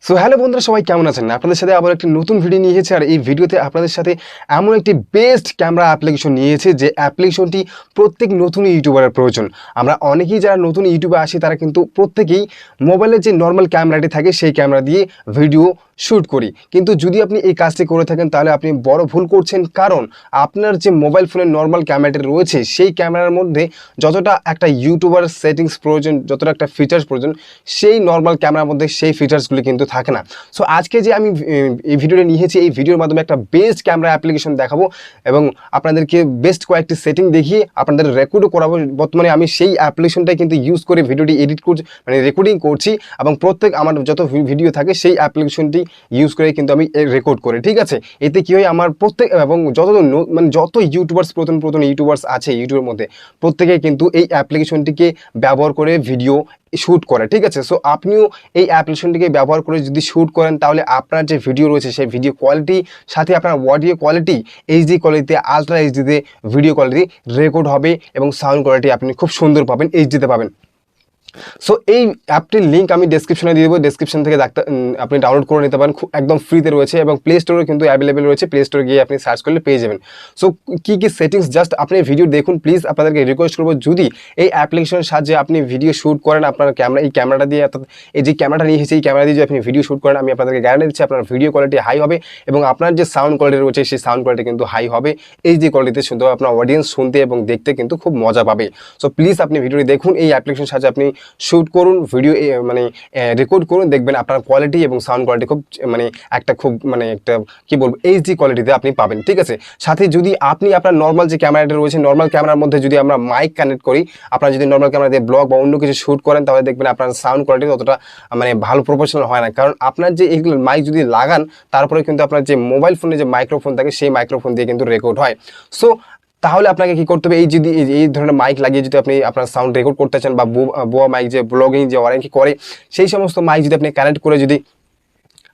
So hello বন্ধুরা, সবাই কেমন আছেন? আপনাদের সাথে আবার একটি নতুন ভিডিও নিয়ে এসেছি। আর এই ভিডিওতে আপনাদের সাথে এমন একটি বেস্ট ক্যামেরা অ্যাপ্লিকেশন নিয়ে এসেছি যে অ্যাপ্লিকেশনটি প্রত্যেক নতুন ইউটিউবারের প্রয়োজন। আমরা অনেকেই যারা নতুন ইউটিউবে আসি তারা কিন্তু প্রত্যেকেই মোবাইলের যে নর্মাল ক্যামেরাটি থাকে সেই ক্যামেরা দিয়ে ভিডিও শ্যুট করি, কিন্তু যদি আপনি এই কাজটি করে থাকেন তাহলে আপনি বড় ভুল করছেন। কারণ আপনার যে মোবাইল ফোনের নর্মাল ক্যামেরাটি রয়েছে সেই ক্যামেরার মধ্যে যতটা একটা ইউটিউবার সেটিংস প্রয়োজন, যতটা একটা ফিচার্স প্রয়োজন, সেই নর্মাল ক্যামেরার মধ্যে সেই ফিচার্সগুলি কিন্তু থাকে না। সো আজকে যে আমি এই ভিডিওটা নিয়েছি, এই ভিডিওর মাধ্যমে একটা বেস্ট ক্যামেরা অ্যাপ্লিকেশন দেখাবো এবং আপনাদেরকে বেস্ট কয়েকটি সেটিং দেখিয়ে আপনাদের রেকর্ডও করাবো। বর্তমানে আমি সেই অ্যাপ্লিকেশনটাই কিন্তু ইউজ করে ভিডিওটি এডিট করছি, মানে রেকর্ডিং করছি, এবং প্রত্যেক আমার যত ভিডিও থাকে সেই অ্যাপ্লিকেশনটি ইউজ করে কিন্তু আমি রেকর্ড করি। ঠিক আছে, এতে কী হয়, আমার প্রত্যেক এবং যত ইউটিউবার্স প্রথম ইউটিউবার্স আছে ইউটিউবের মধ্যে প্রত্যেকেই কিন্তু এই অ্যাপ্লিকেশনটিকে ব্যবহার করে ভিডিও শ্যুট করে। ঠিক আছে, সো আপনিও এই অ্যাপ্লিকেশনটিকে ব্যবহার করে যদি শ্যুট করেন তাহলে আপনার যে ভিডিও রয়েছে সেই ভিডিও কোয়ালিটি সাথে আপনার অডিও কোয়ালিটি এইচডি কোয়ালিটিতে, আলট্রা এইচডিতে ভিডিও কোয়ালিটি রেকর্ড হবে এবং সাউন্ড কোয়ালিটি আপনি খুব সুন্দর পাবেন, এইচডিতে পাবেন। সো এই অ্যাপটির লিঙ্ক আমি ডেসক্রিপশনে দিয়ে দেবো, ডেসক্রিপশন থেকে আপনি ডাউনলোড করে নিতে পারেন, একদম ফ্রিতে রয়েছে এবং প্লে স্টোরে কিন্তু অ্যাভেলেবেল রয়েছে। প্লে স্টোরে গিয়ে আপনি সার্চ করলে পেয়ে যাবেন। সো কী কী সেটিংস জাস্ট আপনি ভিডিও দেখুন প্লিজ। আপনাদেরকে রিকোয়েস্ট করবো, যদি এই অ্যাপ্লিকেশনের সাহায্যে আপনি ভিডিও শ্যুট করেন আপনার এই ক্যামেরাটা দিয়ে, অর্থাৎ এই যে ক্যামেরাটা নিয়ে এসেছি এই ক্যামেরা দিয়ে যদি আপনি ভিডিও শ্যুট করেন, আমি আপনাদেরকে গ্যারান্টি দিচ্ছি আপনার ভিডিও কোয়ালিটি হাই হবে এবং আপনার যে সাউন্ড কোয়ালিটি রয়েছে সেই সাউন্ড কোয়ালিটি কিন্তু হাই হবে। এইচডি কোয়ালিটিতে শুনতে হবে, আপনার অডিয়েন্স শুনতে এবং দেখতে কিন্তু খুব মজা পাবে। সো প্লিজ আপনি ভিডিওটি দেখুন, এই অ্যাপ্লিকেশনের সাহায্যে আপনি শ্যুট করুন, ভিডিও মানে রেকর্ড করুন, দেখবেন আপনার কোয়ালিটি এবং সাউন্ড কোয়ালিটি খুব একটা কি বলবো এইচডি কোয়ালিটিতে আপনি পাবেন। ঠিক আছে, সাথে যদি আপনি আপনার নর্মাল যে ক্যামেরাটা রয়েছে নর্মাল ক্যামেরার মধ্যে যদি আমরা মাইক কানেক্ট করি, আপনার যদি নর্মাল ক্যামেরা দিয়ে ব্লগ বা অন্য কিছু শ্যুট করেন তাহলে দেখবেন আপনার সাউন্ড কোয়ালিটি ততটা ভালো প্রফেশনাল হয় না। কারণ আপনার যে এইগুলো মাইক যদি লাগান তারপরে কিন্তু আপনার যে মোবাইল ফোনে যে মাইক্রোফোন থাকে সেই মাইক্রোফোন দিয়ে কিন্তু রেকর্ড হয়। সো তাহলে আপনাকে কি করতে হবে, এই ধরনের মাইক লাগিয়ে যদি আপনি আপনার সাউন্ড রেকর্ড করতে চান বা বোয়া মাইক যে ব্লগিং যে অনেকে করে সেই সমস্ত মাইক যদি আপনি কানেক্ট করে যদি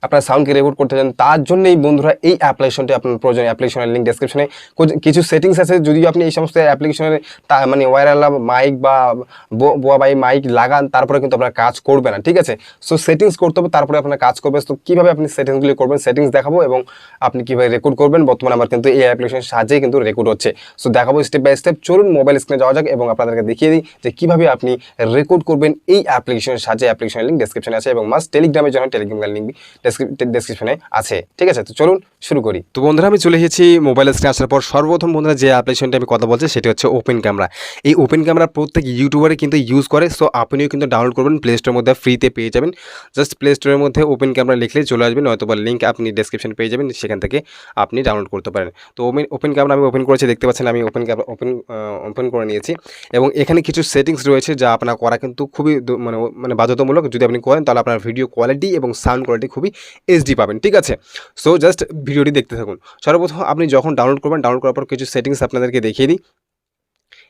আপনার সাউন্ডকে রেকর্ড করতে চান, তার জন্যই বন্ধুরা এই অ্যাপ্লিকেশনটি আপনার প্রয়োজন। অ্যাপ্লিকেশনের লিঙ্ক ডেসক্রিপশনে কিছু সেটিংস আছে, যদি আপনি এই সমস্ত অ্যাপ্লিকেশনের ওয়্যারওয়ালা মাইক বা বোয়া বাই মাইক লাগান তারপরে কিন্তু আপনার কাজ করবে না। ঠিক আছে, সো সেটিংস করতে হবে তারপরে আপনার কাজ করবে। তো কীভাবে আপনি সেটিংসগুলি করবেন সেটিংস দেখাবো এবং আপনি কীভাবে রেকর্ড করবেন। বর্তমানে আমার কিন্তু এই অ্যাপ্লিকেশনের সাহায্যেই কিন্তু রেকর্ড হচ্ছে। সো দেখাবো স্টেপ বাই স্টেপ। চলুন মোবাইল স্ক্রিনে যাওয়া যাক এবং আপনাদেরকে দেখিয়ে দিই যে কীভাবে আপনি রেকর্ড করবেন এই অ্যাপ্লিকেশনের সাহায্যে। অ্যাপ্লিকেশনের লিঙ্ক ডেসক্রিপশনে আছে এবং মাস্ট টেলিগ্রামের জন্য টেলিগ্রামের লিঙ্ক ডেসক্রিপশনে আছে। ঠিক আছে, তো চলুন শুরু করি। তো বন্ধুরা আমি চলে এসেছি মোবাইল স্ক্রিনে আসার পর সর্বপ্রথম বন্ধুরা যে অ্যাপ্লিকেশনটি আমি কথা বলছি সেটি হচ্ছে ওপেন ক্যামেরা। এই ওপেন ক্যামেরা প্রত্যেক ইউটিউবারে কিন্তু ইউজ করে। সো আপনিও কিন্তু ডাউনলোড করবেন, প্লে স্টোরের মধ্যে ফ্রিতে পেয়ে যাবেন। জাস্ট প্লে স্টোরের মধ্যে ওপেন ক্যামেরা লিখলেই চলে আসবেন, নয়তো বা লিঙ্ক আপনি ডেসক্রিপশনে পেয়ে যাবেন, সেখান থেকে আপনি ডাউনলোড করতে পারেন। তো ওপেন ক্যামেরা আমি ওপেন করেছি, দেখতে পাচ্ছেন আমি ওপেন করে নিয়েছি এবং এখানে কিছু সেটিংস রয়েছে যা আপনার করা কিন্তু খুবই বাধ্যতামূলক। যদি আপনি করেন তাহলে আপনার ভিডিও কোয়ালিটি এবং সাউন্ড কোয়ালিটি খুবই এইচডি পাবেন। ঠিক আছে, সো জাস্ট ভিডিওটি দেখতে থাকুন। সর্বপ্রথম আপনি যখন ডাউনলোড করবেন, ডাউনলোড করার পর কিছু সেটিংস আপনাদেরকে দেখিয়ে দিই।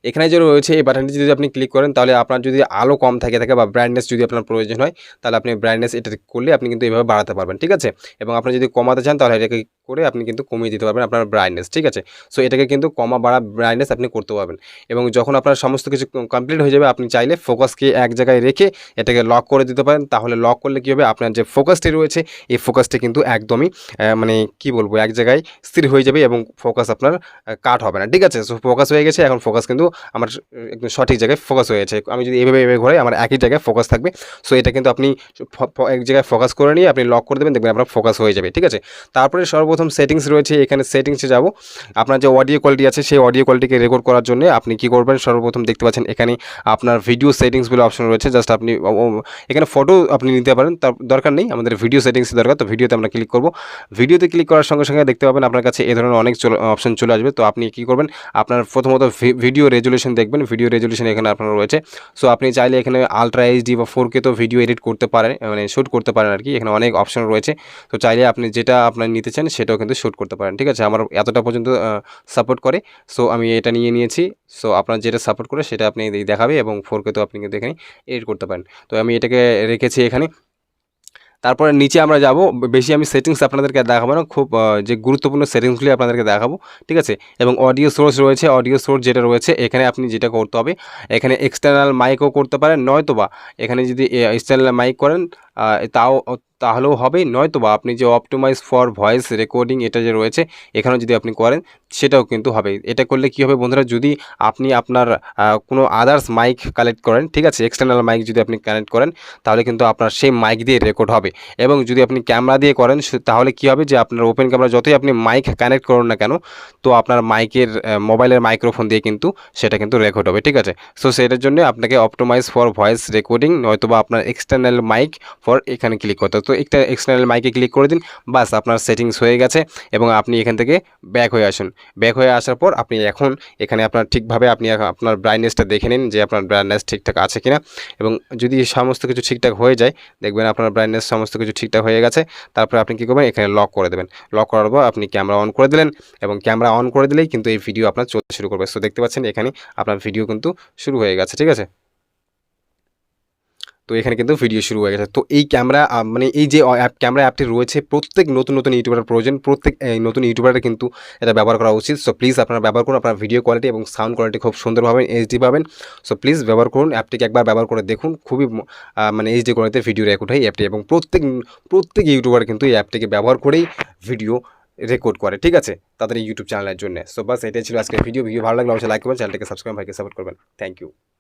এখানে যে রয়েছে এই বাটনটি যদি আপনি ক্লিক করেন তাহলে আপনার যদি আলো কম থাকে বা ব্রাইটনেস যদি আপনার প্রয়োজন হয় তাহলে আপনি ব্রাইটনেস এটা করলে আপনি কিন্তু এইভাবে বাড়াতে পারবেন। ঠিক আছে, এবং আপনি যদি কমাতে চান তাহলে এটাকে করে আপনি কিন্তু কমিয়ে দিতে পারবেন আপনার ব্রাইটনেস। ঠিক আছে, সো এটাকে কিন্তু কমা বাড়া ব্রাইটনেস আপনি করতে পারবেন। এবং যখন আপনার সমস্ত কিছু কমপ্লিট হয়ে যাবে আপনি চাইলে ফোকাসকে এক জায়গায় রেখে এটাকে লক করে দিতে পারেন। তাহলে লক করলে কী হবে, আপনার যে ফোকাসটি রয়েছে এই ফোকাসটি কিন্তু একদমই কি বলবো এক জায়গায় স্থির হয়ে যাবে এবং ফোকাস আপনার কাট হবে না। ঠিক আছে, সো ফোকাস হয়ে গেছে, এখন ফোকাস কিন্তু আমার একদম সঠিক জায়গায় ফোকাস হয়ে গেছে। আমি যদি এভাবে ঘোরাই আমার একই জায়গায় ফোকাস থাকবে। সো এটা কিন্তু আপনি এক জায়গায় ফোকাস করে নিয়ে আপনি লক করে দেবেন, দেখবেন আপনার ফোকাস হয়ে যাবে। ঠিক আছে, তারপরে সর্বপ্রথম সেটিংস রয়েছে, এখানে সেটিংসে যাব। আপনার যে অডিও কোয়ালিটি আছে সেই অডিও কোয়ালিটিকে রেকর্ড করার জন্য আপনি কি করবেন, সর্বপ্রথম দেখতে পাচ্ছেন এখানে আপনার ভিডিও সেটিংস বলে অপশন রয়েছে। জাস্ট আপনি এখানে ফটো আপনি নিতে পারেন, তার দরকার নেই, আমাদের ভিডিও সেটিংস দরকার। তো ভিডিওতে আমরা ক্লিক করব। ভিডিওতে ক্লিক করার সঙ্গে সঙ্গে দেখতে পাবেন আপনার কাছে এ ধরনের অনেক অপশন চলে আসবে। তো আপনি কি করবেন, আপনার প্রথমত ভিডিও রেজুলেশন দেখবেন। ভিডিও রেজুলেশন এখানে আপনার রয়েছে। সো আপনি চাইলে এখানে আলট্রা এইচডি বা 4K তো ভিডিও এডিট করতে পারেন, শ্যুট করতে পারেন আর কি। এখানে অনেক অপশন রয়েছে, তো চাইলে আপনি যেটা আপনার নিতে চান সেটাও কিন্তু শ্যুট করতে পারেন। ঠিক আছে, আমার এতটা পর্যন্ত সাপোর্ট করে, সো আমি এটা নিয়ে নিয়েছি। সো আপনার যেটা সাপোর্ট করে সেটা আপনি দেখাবে এবং 4K তো আপনি কিন্তু এখানে এডিট করতে পারেন। তো আমি এটাকে রেখেছি এখানে। তারপরে নিচে আমরা যাব, বেশি আমি সেটিংস আপনাদেরকে দেখাবো না, খুব যে গুরুত্বপূর্ণ সেটিংসগুলি আপনাদেরকে দেখাবো। ঠিক আছে, এবং অডিও সোর্স রয়েছে, অডিও সোর্স যেটা রয়েছে এখানে আপনি যেটা করতে হবে, এখানে এক্সটার্নাল মাইকও করতে পারেন, নয়তো বা এখানে যদি এক্সটার্নাল মাইক করেন তাও তাহলেও হবে, নয়তোবা আপনি যে অপটিমাইজ ফর ভয়েস রেকর্ডিং এটা যে রয়েছে এখানেও যদি আপনি করেন সেটাও কিন্তু হবে। এটা করলে কী হবে বন্ধুরা, যদি আপনি আপনার কোনো আদার্স মাইক কালেক্ট করেন, ঠিক আছে, এক্সটার্নাল মাইক যদি আপনি কানেক্ট করেন তাহলে কিন্তু আপনার সেই মাইক দিয়ে রেকর্ড হবে। এবং যদি আপনি ক্যামেরা দিয়ে করেন তাহলে কী হবে, যে আপনার ওপেন ক্যামেরা যতই আপনি মাইক কানেক্ট করুন না কেন, তো আপনার মাইকের মোবাইলের মাইক্রোফোন দিয়ে কিন্তু সেটা কিন্তু রেকর্ড হবে, ঠিক আছে। সো সেটার জন্য আপনাকে অপটিমাইজ ফর ভয়েস রেকর্ডিং নয়তোবা আপনার এক্সটার্নাল মাইক ফর এখানে ক্লিক করতে হবে। তো একটা এক্সটার্নাল মাইকে ক্লিক করে দিন, বাস আপনার সেটিংস হয়ে গেছে। এবং আপনি এখান থেকে ব্যাক হয়ে আসুন। ব্যাক হয়ে আসার পর আপনি এখন এখানে আপনার ঠিকভাবে আপনি আপনার ব্রাইটনেসটা দেখে নিন যে আপনার ব্রাইটনেস ঠিকঠাক আছে কিনা। এবং যদি সমস্ত কিছু ঠিকঠাক হয়ে যায়, দেখবেন আপনার ব্রাইটনেস সমস্ত কিছু ঠিকঠাক হয়ে গেছে। তারপরে আপনি কী করবেন, এখানে লক করে দেবেন। লক করার পর আপনি ক্যামেরা অন করে দিলেন, এবং ক্যামেরা অন করে দিলেই কিন্তু এই ভিডিও আপনার চলতে শুরু করবে। সো দেখতে পাচ্ছেন এখানে আপনার ভিডিও কিন্তু শুরু হয়ে গেছে, ঠিক আছে। তো এখানে কিন্তু ভিডিও শুরু হয়ে গেছে। তো এই ক্যামেরা মানে এই যে ক্যামেরা অ্যাপটি রয়েছে, প্রত্যেক নতুন ইউটিউবারের প্রয়োজন, প্রত্যেক নতুন ইউটিউবারের কিন্তু এটা ব্যবহার করা উচিত। সো প্লিজ আপনারা ব্যবহার করুন, আপনার ভিডিও কোয়ালিটি এবং সাউন্ড কোয়ালিটি খুব সুন্দর পাবেন, এইচডি পাবেন। সো প্লিজ ব্যবহার করুন, অ্যাপটিকে একবার ব্যবহার করে দেখুন, খুবই মানে এইচডি কোয়ালিটিতে ভিডিও রেকর্ড হয় এই অ্যাপটি। এবং প্রত্যেক ইউটিউবার কিন্তু এই অ্যাপটিকে ব্যবহার করেই ভিডিও রেকর্ড করে, ঠিক আছে, তাদের ইউটিউব চ্যানেলের জন্য। সো বাস এটাই ছিল আজকের ভিডিও ভালো লাগলে অবশ্যই লাইক করবেন, চ্যানেলটিকে সাবস্ক্রাইব, ভাইকে সাপোর্ট করবেন। Thank you.